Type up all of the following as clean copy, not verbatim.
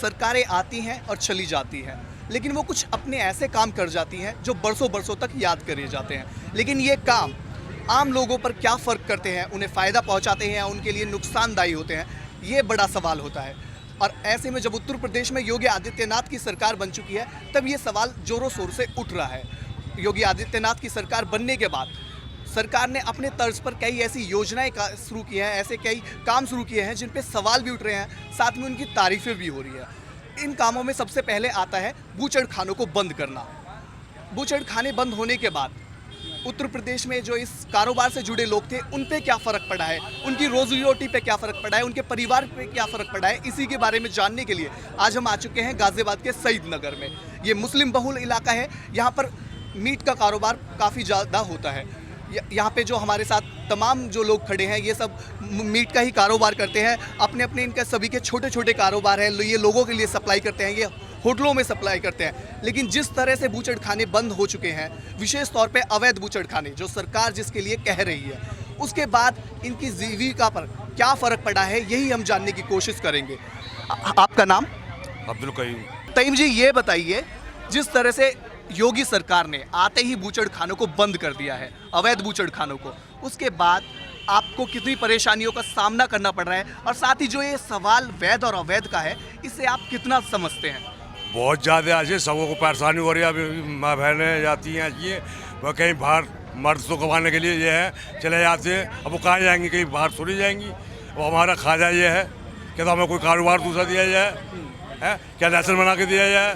सरकारें आती हैं और चली जाती हैं, लेकिन वो कुछ अपने ऐसे काम कर जाती हैं जो बरसों बरसों तक याद करे जाते हैं। लेकिन ये काम आम लोगों पर क्या फ़र्क करते हैं, उन्हें फ़ायदा पहुंचाते हैं या उनके लिए नुकसानदायी होते हैं, ये बड़ा सवाल होता है। और ऐसे में जब उत्तर प्रदेश में योगी आदित्यनाथ की सरकार बन चुकी है, तब ये सवाल ज़ोरों शोर से उठ रहा है। योगी आदित्यनाथ की सरकार बनने के बाद सरकार ने अपने तर्ज पर कई ऐसी योजनाएं शुरू की हैं, ऐसे कई काम शुरू किए हैं जिन पे सवाल भी उठ रहे हैं, साथ में उनकी तारीफ़ें भी हो रही है। इन कामों में सबसे पहले आता है बूचड़ खानों को बंद करना। बूचड़ खाने बंद होने के बाद उत्तर प्रदेश में जो इस कारोबार से जुड़े लोग थे, उन पे क्या फ़र्क पड़ा है, उनकी रोजी रोटी पे क्या फ़र्क पड़ा है, उनके परिवार पे क्या फ़र्क पड़ा है, इसी के बारे में जानने के लिए आज हम आ चुके हैं गाज़ियाबाद के सईद नगर में। ये मुस्लिम बहुल इलाका है, यहाँ पर मीट का कारोबार काफ़ी ज़्यादा होता है। यहाँ पे जो हमारे साथ तमाम जो लोग खड़े हैं, ये सब मीट का ही कारोबार करते हैं। अपने अपने इनके सभी के छोटे छोटे कारोबार हैं, ये लोगों के लिए सप्लाई करते हैं, ये होटलों में सप्लाई करते हैं। लेकिन जिस तरह से बूचड़ खाने बंद हो चुके हैं, विशेष तौर पे अवैध बूचड़ खाने जो सरकार जिसके लिए कह रही है, उसके बाद इनकी जीविका पर क्या फ़र्क पड़ा है, यही हम जानने की कोशिश करेंगे। आपका नाम? अब्दुल कयूम। तईम जी, ये बताइए, जिस तरह से योगी सरकार ने आते ही बूचड़ खानों को बंद कर दिया है, अवैध बूचड़ खानों को, उसके बाद आपको कितनी परेशानियों का सामना करना पड़ रहा है, और साथ ही जो ये सवाल वैध और अवैध का है, इसे आप कितना समझते हैं? बहुत ज़्यादा आज सबों को परेशानी हो रही है। अभी माँ बहनें जाती हैं, ये वह कहीं बाहर मर्द को कमाने के लिए ये है चले जाते हैं। अब वो कहाँ जाएंगी, कहीं बाहर थोड़ी जाएंगी। वो हमारा खाजा ये है कि तो हमें कोई कारोबार दूसरा दिया जाए, है क्या लाइसेंस बना के दिया जाए।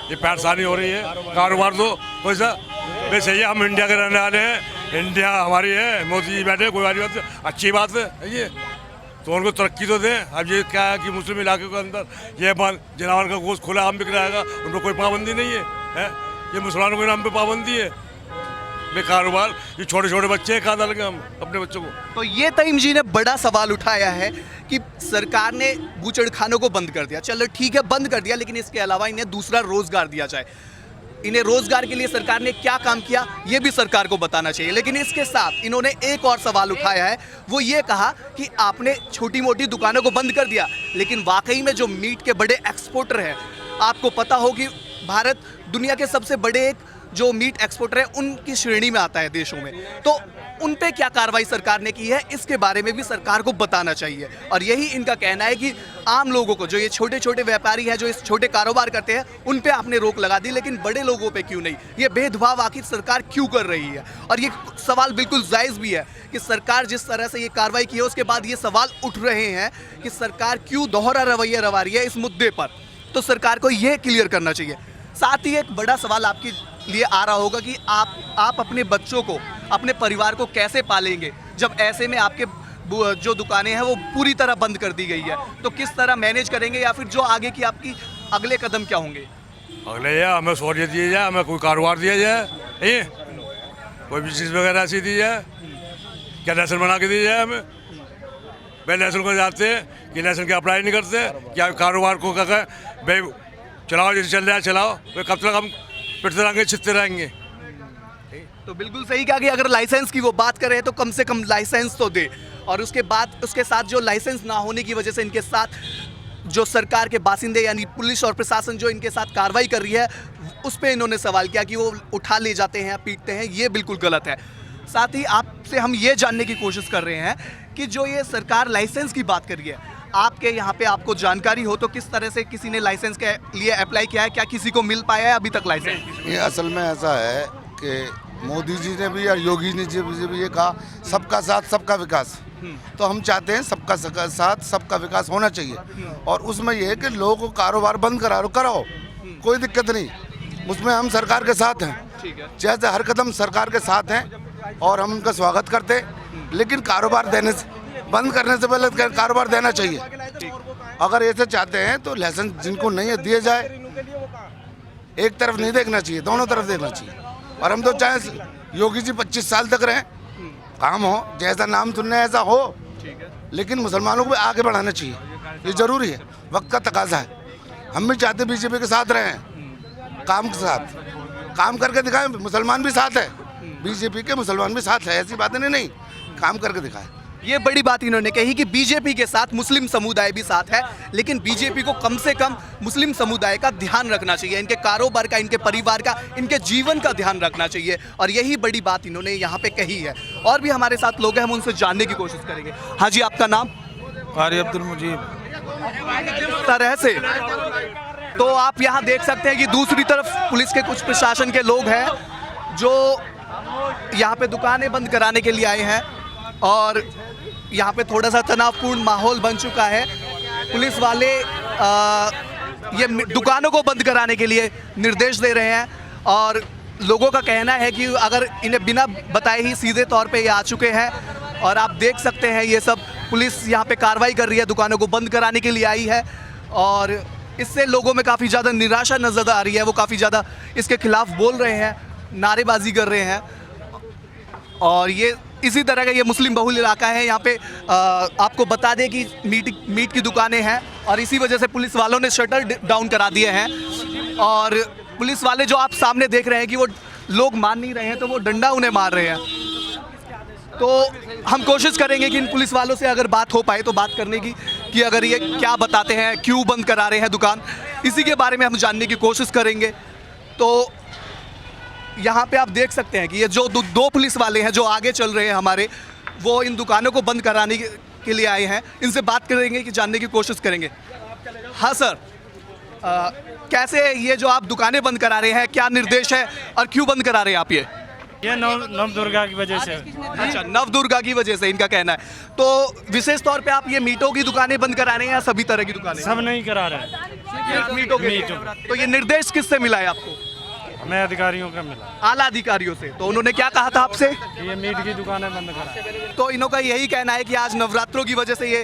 ये परेशानी हो रही है। कारोबार तो कोई सा वैसे ही, हम इंडिया के रहने वाले हैं, इंडिया हमारी है, मोदी जी बैठे, कोई वाली बात अच्छी बात है ये, तो उनको तरक्की तो दें। अब ये क्या है कि मुस्लिम इलाके के अंदर ये जानवर का गोश्त खुला आम बिक रहा है, उन पर कोई पाबंदी नहीं है, ये मुसलमानों के नाम पे पाबंदी है। बेकारोबार ये छोटे छोटे बच्चे कहाँ डालेंगे हम अपने बच्चों को? तो ये तईम जी ने बड़ा सवाल उठाया है कि सरकार ने बूचड़ खानों को बंद कर दिया। चलो ठीक है, बंद कर दिया, लेकिन इसके अलावा इन्हें दूसरा रोजगार दिया जाए। इन्हें रोजगार के लिए सरकार ने क्या काम किया, ये भी सरकार को बताना चाहिए। लेकिन इसके साथ इन्होंने एक और सवाल उठाया है, वो ये कहा कि आपने छोटी मोटी दुकानों को बंद कर दिया, लेकिन वाकई में जो मीट के बड़े एक्सपोर्टर हैं, आपको पता हो कि भारत दुनिया के सबसे बड़े एक जो मीट एक्सपोर्टर है, उनकी श्रेणी में आता है देशों में, तो उन पे क्या कार्रवाई सरकार ने की है, इसके बारे में भी सरकार को बताना चाहिए। और यही इनका कहना है कि आम लोगों को, जो ये छोटे छोटे व्यापारी हैं, जो इस छोटे कारोबार करते हैं, उन पे आपने रोक लगा दी, लेकिन बड़े लोगों पे क्यों नहीं? ये भेदभाव आखिर सरकार क्यों कर रही है? और ये सवाल बिल्कुल जायज़ भी है कि सरकार जिस तरह से ये कार्रवाई की है, उसके बाद ये सवाल उठ रहे हैं कि सरकार क्यों दोहरा रवैया रवा रही है इस मुद्दे पर। तो सरकार को ये क्लियर करना चाहिए। साथ ही एक बड़ा सवाल आपके लिए आ रहा होगा कि आप अपने बच्चों को, अपने परिवार को कैसे पालेंगे, जब ऐसे में आपके जो दुकानें हैं वो पूरी तरह बंद कर दी गई है, तो किस तरह मैनेज करेंगे, या फिर जो आगे की आपकी अगले कदम क्या होंगे? अगले या हमें सहूलियत दी जाए, हमें कोई कारोबार दिया जाए, कोई बिजनेस वगैरह ऐसी दी जाए, क्या लाइसेंस बना के दिया जाए हमें। भाई लाइसेंस को जाते हैं कि लाइसेंस की अप्लाई नहीं करते, क्या कारोबार को क्या कहें, भाई चलाओ जैसे चल रहा है चलाओ, भाई कब तक हम पिटते रहेंगे, छिटते रहेंगे। तो बिल्कुल सही कहा कि अगर लाइसेंस की वो बात करें तो कम से कम लाइसेंस तो दे, और उसके बाद उसके साथ जो लाइसेंस ना होने की वजह से इनके साथ जो सरकार के बासिंदे यानी पुलिस और प्रशासन जो इनके साथ कार्रवाई कर रही है, उस पर इन्होंने सवाल किया कि वो उठा ले जाते हैं, पीटते हैं, ये बिल्कुल गलत है। साथ ही आपसे हम ये जानने की कोशिश कर रहे हैं कि जो ये सरकार लाइसेंस की बात कर रही है, आपके यहाँ पे आपको जानकारी हो तो किस तरह से किसी ने लाइसेंस के लिए अप्लाई किया है, क्या किसी को मिल पाया है अभी तक लाइसेंस? ये असल में ऐसा है कि मोदी जी ने भी और योगी जी ने भी ये कहा, सबका साथ सबका विकास। तो हम चाहते हैं सबका साथ सबका विकास होना चाहिए, और उसमें यह है कि लोगों को कारोबार बंद कराओ, कोई दिक्कत नहीं, उसमें हम सरकार के साथ हैं। जैसे हर कदम सरकार के साथ हैं और हम उनका स्वागत करते हैं, लेकिन कारोबार देने से, बंद करने से पहले कारोबार देना चाहिए। अगर ऐसे चाहते हैं तो लाइसेंस जिनको नहीं है दिए जाए, एक तरफ नहीं देखना चाहिए, दोनों तरफ देखना चाहिए। और हम तो चाहे योगी जी 25 साल तक रहें, काम हो, जैसा नाम सुनने ऐसा हो, लेकिन मुसलमानों को भी आगे बढ़ाना चाहिए, ये जरूरी है, वक्त का तकाजा है। हम भी चाहते बीजेपी के साथ रहें, काम के साथ काम करके दिखाएं। मुसलमान भी साथ है, बीजेपी के मुसलमान भी साथ है, ऐसी बातें नहीं, काम करके दिखाएं। ये बड़ी बात इन्होंने कही कि बीजेपी के साथ मुस्लिम समुदाय भी साथ है, लेकिन बीजेपी को कम से कम मुस्लिम समुदाय का ध्यान रखना चाहिए, इनके कारोबार का, इनके परिवार का, इनके जीवन का ध्यान रखना चाहिए। और यही बड़ी बात इन्होंने यहाँ पे कही है। और भी हमारे साथ लोग हैं, हम उनसे जानने की कोशिश करेंगे। हाँ जी, आपका नाम? कारी अब्दुल मुजीब। तरह से तो आप यहाँ देख सकते हैं कि दूसरी तरफ पुलिस के कुछ प्रशासन के लोग हैं जो यहाँ पे दुकानें बंद कराने के लिए आए हैं और यहाँ पे थोड़ा सा तनावपूर्ण माहौल बन चुका है। पुलिस वाले ये दुकानों को बंद कराने के लिए निर्देश दे रहे हैं और लोगों का कहना है कि अगर इन्हें बिना बताए ही सीधे तौर पे ये आ चुके हैं। और आप देख सकते हैं ये सब पुलिस यहाँ पे कार्रवाई कर रही है, दुकानों को बंद कराने के लिए आई है और इससे लोगों में काफ़ी ज़्यादा निराशा नजर आ रही है। वो काफ़ी ज़्यादा इसके खिलाफ बोल रहे हैं, नारेबाजी कर रहे हैं। और ये इसी तरह का ये मुस्लिम बहुल इलाका है। यहाँ पे आपको बता दें कि मीट की दुकानें हैं और इसी वजह से पुलिस वालों ने शटर डाउन करा दिए हैं। और पुलिस वाले जो आप सामने देख रहे हैं कि वो लोग मान नहीं रहे हैं तो वो डंडा उन्हें मार रहे हैं। तो हम कोशिश करेंगे कि इन पुलिस वालों से अगर बात हो पाए तो बात करने की, कि अगर ये क्या बताते हैं, क्यों बंद करा रहे हैं दुकान, इसी के बारे में हम जानने की कोशिश करेंगे। तो यहाँ पे आप देख सकते हैं कि ये जो दो पुलिस वाले हैं जो आगे चल रहे हैं हमारे, वो इन दुकानों को बंद कराने के लिए आए हैं। इनसे बात करेंगे कि जानने की कोशिश करेंगे। हाँ सर, कैसे ये जो आप दुकानें बंद करा रहे हैं, क्या निर्देश है और क्यों बंद करा रहे हैं आप? ये नव दुर्गा की वजह से। अच्छा, नव दुर्गा की वजह से इनका कहना है। तो विशेष तौर पे आप ये मीटों की दुकानें बंद करा रहे हैं या सभी तरह की दुकानें? सब नहीं करा रहे हैं, मीटों के। तो ये निर्देश किससे मिला है आपको? हमें अधिकारियों का मिला, आला अधिकारियों से। तो उन्होंने क्या कहा था आपसे? कि ये मीट की दुकानें बंद करा। तो इन्हों का यही कहना है कि आज नवरात्रों की वजह से ये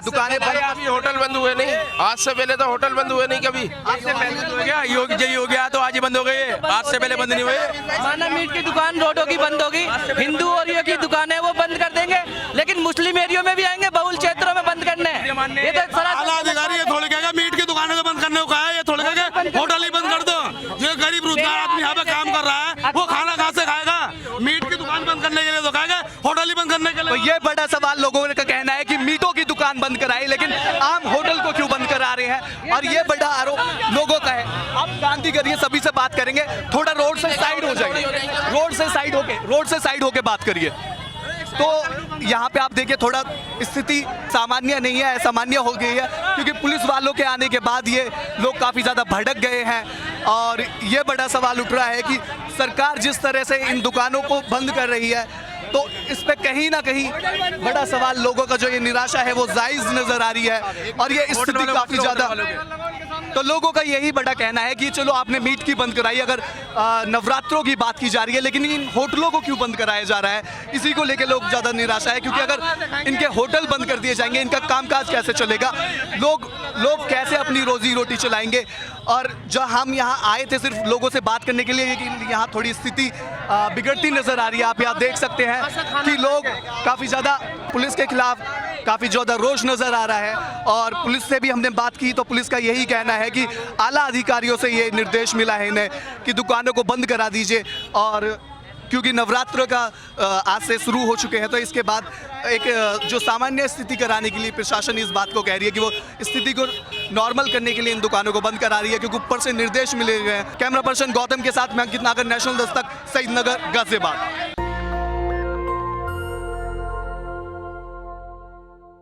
दुकानें बंद। अभी होटल बंद हुए नहीं, आज से पहले तो होटल बंद हुए नहीं कभी। आज से पहले हो गया, यही हो गया तो आज ही बंद हो गए, आज से पहले बंद नहीं हुए। माना मीट की दुकान रोडों की बंद होगी, हिंदू और ये की दुकान है वो बंद कर देंगे, लेकिन मुस्लिम एरियो में भी आएंगे, बहुल क्षेत्रों में बंद करने। ये तो आला अधिकारी ये थोड़ी कहेगा मीट की दुकानें तो बंद करने को कहा है, ये थोड़ी कहेगा होटल ही बंद कर दो। जो गरीब रोजगार आदमी यहाँ पे काम कर रहा है वो खाना कहाँ से खाएगा? मीट की दुकान बंद करने के लिए तो कहेगा, होटल ही बंद करने के लिए। तो ये बड़ा सवाल लोगों का कहना है कि मीटों की दुकान बंद कराई, लेकिन आम होटल को क्यों बंद करा रहे हैं? और ये बड़ा आरोप लोगों का है। आप शांति करिए, सभी से बात करेंगे। थोड़ा रोड से साइड हो जाइए, रोड से साइड होके बात करिए। तो यहाँ पे आप देखिए थोड़ा स्थिति सामान्य नहीं है, असामान्य हो गई है, क्योंकि पुलिस वालों के आने के बाद ये लोग काफ़ी ज़्यादा भड़क गए हैं। और ये बड़ा सवाल उठ रहा है कि सरकार जिस तरह से इन दुकानों को बंद कर रही है, तो इस पे कहीं ना कहीं बड़ा सवाल, लोगों का जो ये निराशा है वो जायज़ नज़र आ रही है। और ये स्थिति काफ़ी ज़्यादा, तो लोगों का यही बड़ा कहना है कि चलो आपने मीट की बंद कराई, अगर नवरात्रों की बात की जा रही है, लेकिन इन होटलों को क्यों बंद कराया जा रहा है, इसी को लेकर लोग ज़्यादा निराशा है। क्योंकि अगर इनके होटल बंद कर दिए जाएंगे, इनका कामकाज कैसे चलेगा, लोग कैसे अपनी रोजी रोटी चलाएंगे। और जब हम यहाँ आए थे सिर्फ लोगों से बात करने के लिए, लेकिन यहाँ थोड़ी स्थिति बिगड़ती नज़र आ रही है। आप यहाँ देख सकते हैं कि लोग काफ़ी ज़्यादा पुलिस के खिलाफ काफ़ी ज़्यादा रोष नज़र आ रहा है। और पुलिस से भी हमने बात की तो पुलिस का यही कहना है कि आला अधिकारियों से ये निर्देश मिला है इन्हें कि दुकानों को बंद करा दीजिए। और क्योंकि नवरात्र का आज से शुरू हो चुके हैं, तो इसके बाद एक जो सामान्य स्थिति कराने के लिए प्रशासन इस बात को कह रही है कि वो स्थिति को नॉर्मल करने के लिए इन दुकानों को बंद करा रही है, क्योंकि ऊपर से निर्देश मिले हुए हैं। कैमरा पर्सन गौतम के साथ मैं अंकित नागर, नेशनल दस्तक, सईद नगर, गाजियाबाद।